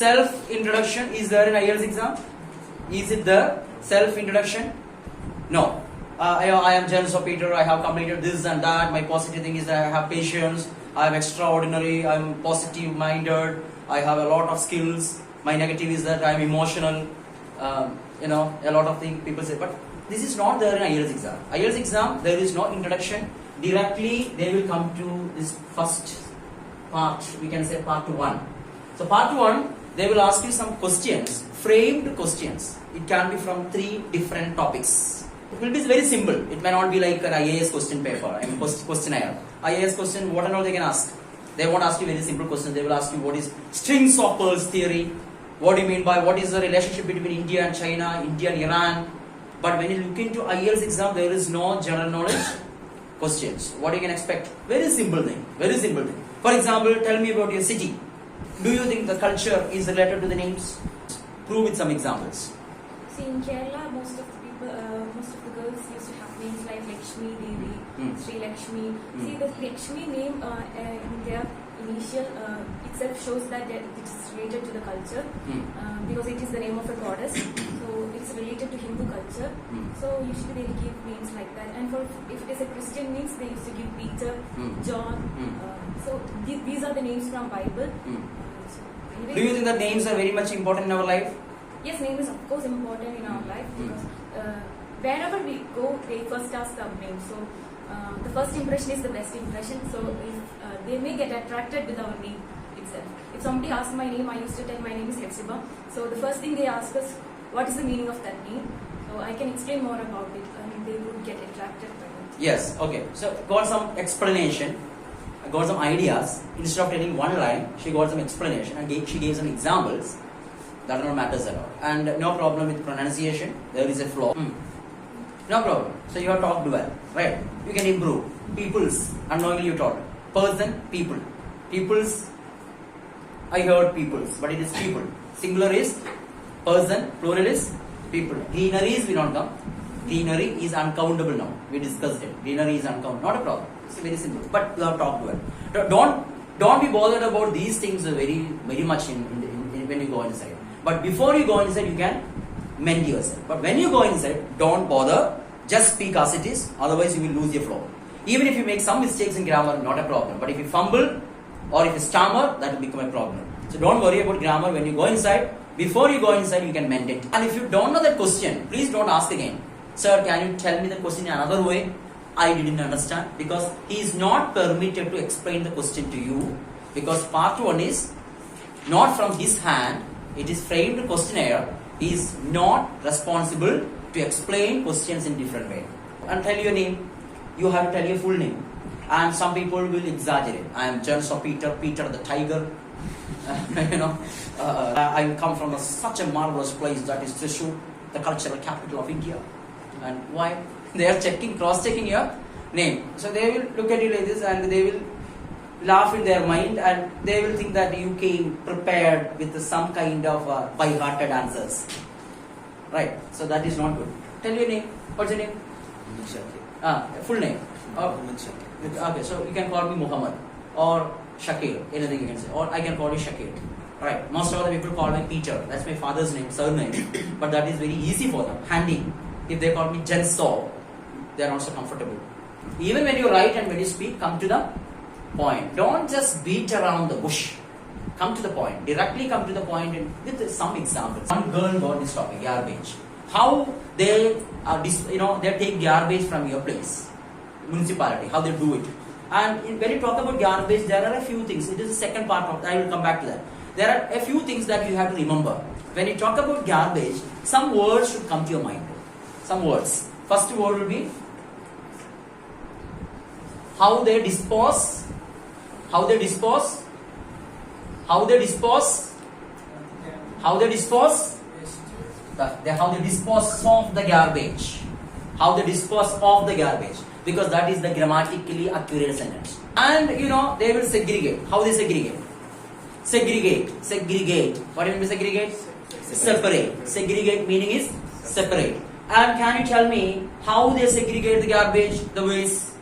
Self-introduction is there in IELTS exam? Is it there? Self-introduction? No. I am Jen Peter. I have completed this and that. My positive thing is that I have patience. I am extraordinary. I am positive-minded. I have a lot of skills. My negative is that I am emotional. A lot of things people say. But this is not there in IELTS exam. IELTS exam, there is no introduction. Directly, they will come to this first part. We can say part 1. So part 1, they will ask you some questions, framed questions. It can be from 3 different topics. It will be very simple. It may not be like an IAS question paper, questionnaire. IAS question, what and all they can ask. They won't ask you very simple questions. They will ask you what is strings of pearls theory. What do you mean by what is the relationship between India and China, India and Iran. But when you look into IELTS exam, there is no general knowledge questions. What you can expect? Very simple thing. Very simple thing. For example, tell me about your city. Do you think the culture is related to the names? Prove with some examples. See, in Kerala, most of the girls used to have names like Lakshmi, Devi, Sri Lakshmi. See, the Lakshmi name in their initial itself shows that it is related to the culture because it is the name of a goddess. So it's related to Hindu culture. So usually they give names like that. And if it is a Christian names, they used to give Peter, John. So these are the names from Bible. Do you think that names are very much important in our life? Yes, name is of course important in our life because wherever we go, they first ask our name. So the first impression is the best impression. So if they may get attracted with our name itself. If somebody asks my name, I used to tell my name is Hepzibah. So the first thing they ask us, what is the meaning of that name? So I can explain more about it and they would get attracted by it. Yes, okay. So got some explanation. Got some ideas. Instead of telling one line, she got some explanation and she gave some examples. That don't matters at all. And no problem with pronunciation. There is a flaw. No problem. So you have talked well, right? You can improve. Peoples, unknowingly you taught. Person, people. Peoples, I heard peoples, but it is people. Singular is person, plural is people. Greeneries will not come. Greenery is uncountable now. We discussed it. Greenery is uncountable. Not a problem. It's very simple. But you have talked well. Don't be bothered about these things very much when you go inside. But before you go inside, you can mend yourself. But when you go inside, don't bother. Just speak as it is. Otherwise, you will lose your flow. Even if you make some mistakes in grammar, not a problem. But if you fumble or if you stammer, that will become a problem. So don't worry about grammar when you go inside. Before you go inside, you can mend it. And if you don't know that question, please don't ask again. Sir, can you tell me the question in another way? I didn't understand because he is not permitted to explain the question to you because part 1 is not from his hand. It is framed questionnaire. He is not responsible to explain questions in different way. And tell your name. You have to tell your full name. And some people will exaggerate. I am Jen Peter the tiger. I come from such a marvelous place that is Thrissur, the cultural capital of India. And why? They are cross-checking your name. So they will look at you like this and they will laugh in their mind and they will think that you came prepared with some kind of by-hearted answers. Right. So that is not good. Tell your name. What's your name? Full name. Okay, so you can call me Muhammad or Shakir. Anything you can say. Or I can call you Shakir. Right. Most of the people call me Peter. That's my father's name, surname. But that is very easy for them. Handy. If they call me Jenso, they are not so comfortable. Even when you write and when you speak, come to the point. Don't just beat around the bush. Come to the point. Directly come to the point and with some examples. One girl got this topic, garbage. How they they take garbage from your place, municipality. How they do it. And when you talk about garbage, there are a few things. It is the second part of. I will come back to that. There are a few things that you have to remember. When you talk about garbage, some words should come to your mind. Some words. First word will be how they dispose. How they dispose. How they dispose. How they dispose. How they dispose of the garbage. How they dispose of the garbage. Because that is the grammatically accurate sentence. And they will segregate. How they segregate? Segregate. What do you mean by segregate? Separate. Segregate meaning is separate. And can you tell me how they segregate the garbage, the waste?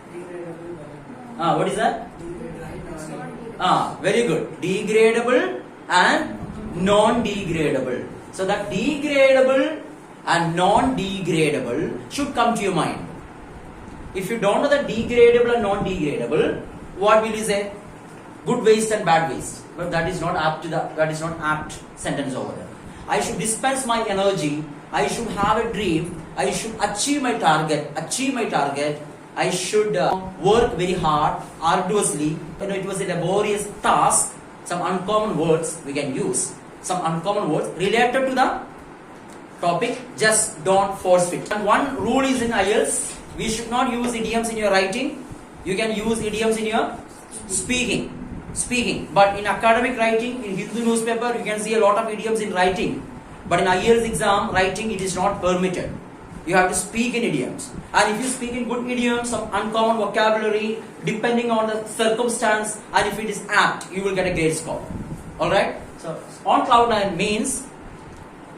What is that? Very good. Degradable and non-degradable. So that degradable and non-degradable should come to your mind. If you don't know the degradable and non-degradable, what will you say? Good waste and bad waste. But that is not apt sentence over there. I should dispense my energy. I should have a dream. I should achieve my target. I should work very hard, arduously. It was a laborious task. Some uncommon words we can use. Some uncommon words related to the topic. Just don't force fit. And one rule is in IELTS. We should not use idioms in your writing. You can use idioms in your speaking. But in academic writing, in Hindu newspaper, you can see a lot of idioms in writing. But in IELTS exam, writing, it is not permitted. You have to speak in idioms. And if you speak in good idioms, some uncommon vocabulary, depending on the circumstance, and if it is apt, you will get a great score. Alright? So, on cloud 9 means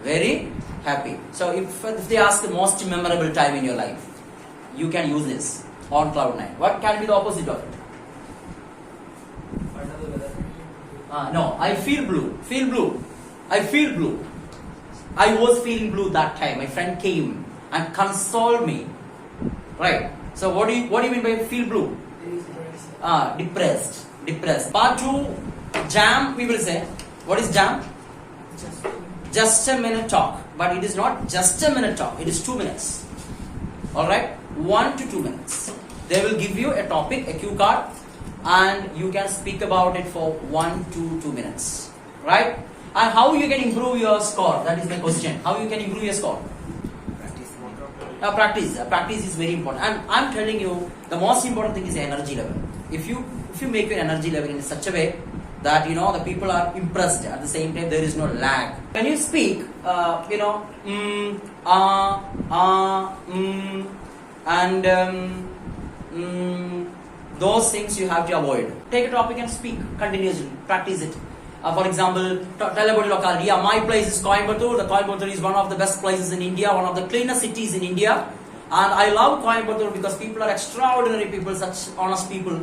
very happy. So, if they ask the most memorable time in your life, you can use this on cloud 9. What can be the opposite of it? No, I feel blue. I feel blue. I was feeling blue that time. My friend came and consoled me. Right. So what do you mean by feel blue? Depressed. Part 2, jam, we will say. What is jam? Just a minute talk. But it is not just a minute talk. It is 2 minutes. Alright? 1 to 2 minutes. They will give you a topic, a cue card, and you can speak about it for 1 to 2 minutes. Right? And how you can improve your score? That is my question. How you can improve your score? Practice is very important. And I'm telling you, the most important thing is energy level. If you make your energy level in such a way that the people are impressed, at the same time there is no lag. When you speak, those things you have to avoid. Take a topic and speak continuously. Practice it. For example, tell about the locality. Yeah, my place is Coimbatore. The Coimbatore is one of the best places in India, one of the cleanest cities in India. And I love Coimbatore because people are extraordinary people, such honest people.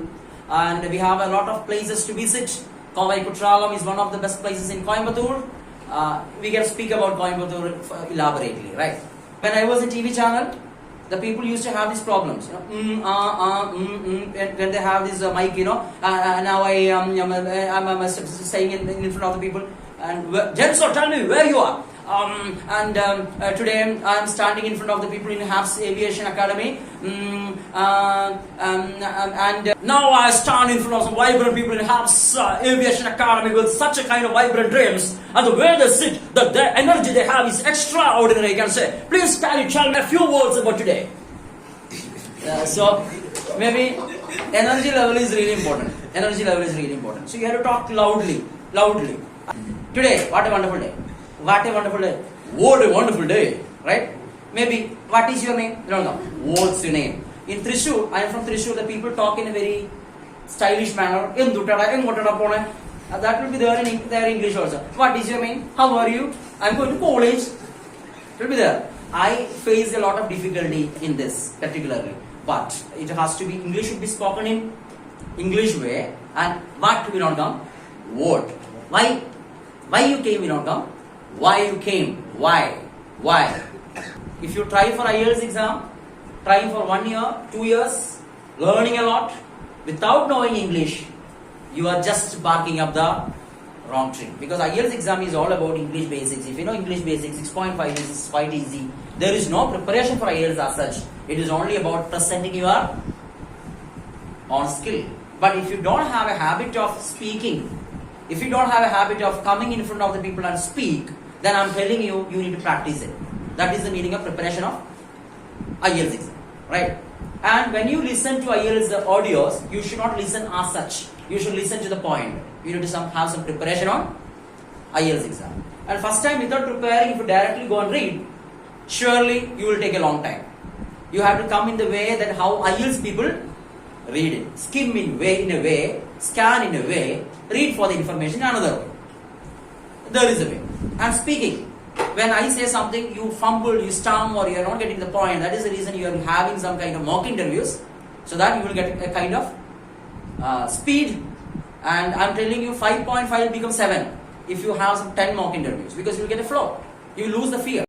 And we have a lot of places to visit. Kovai Kutralam is one of the best places in Coimbatore. We can speak about Coimbatore elaborately, right? When I was in TV channel, the people used to have these problems. When they have this mic, now I'm saying in front of the people. And Jenso, tell me where you are. Today I'm standing in front of the people in HAFS Aviation Academy. Now I stand in front of some vibrant people in HAFS Aviation Academy with such a kind of vibrant dreams. And the way they sit, the energy they have is extraordinary, I can say. Please can you tell me a few words about today? So maybe energy level is really important. So you have to talk loudly. Today, what a wonderful day. What a wonderful day, right? Maybe, what is your name? No. What's your name? In Thrissur, I am from Thrissur, the people talk in a very stylish manner. That will be there in their English also. What is your name? How are you? I am going to college. It will be there. I face a lot of difficulty in this particularly. But it has to be, English should be spoken in English way. And what will not come? What? Why you came will not come? Why you came? Why? If you try for IELTS exam, trying for 1 year, 2 years, learning a lot, without knowing English, you are just barking up the wrong tree. Because IELTS exam is all about English basics. If you know English basics, 6.5 is quite easy. There is no preparation for IELTS as such. It is only about presenting your own skill. But if you don't have a habit of speaking, if you don't have a habit of coming in front of the people and speak, then I'm telling you, you need to practice it. That is the meaning of preparation of IELTS exam, right? And when you listen to IELTS audios, you should not listen as such. You should listen to the point. You need to have some preparation on IELTS exam. And first time without preparing, if you directly go and read, surely you will take a long time. You have to come in the way that how IELTS people read it. Skim in a way, scan in a way, read for the information in another way. There is a way. And speaking, when I say something, you fumble, you stumble, or you are not getting the point. That is the reason you are having some kind of mock interviews, so that you will get a kind of speed. And I'm telling you, 5.5 will become 7. if you have some 10 mock interviews, because you'll get a flow. You lose the fear.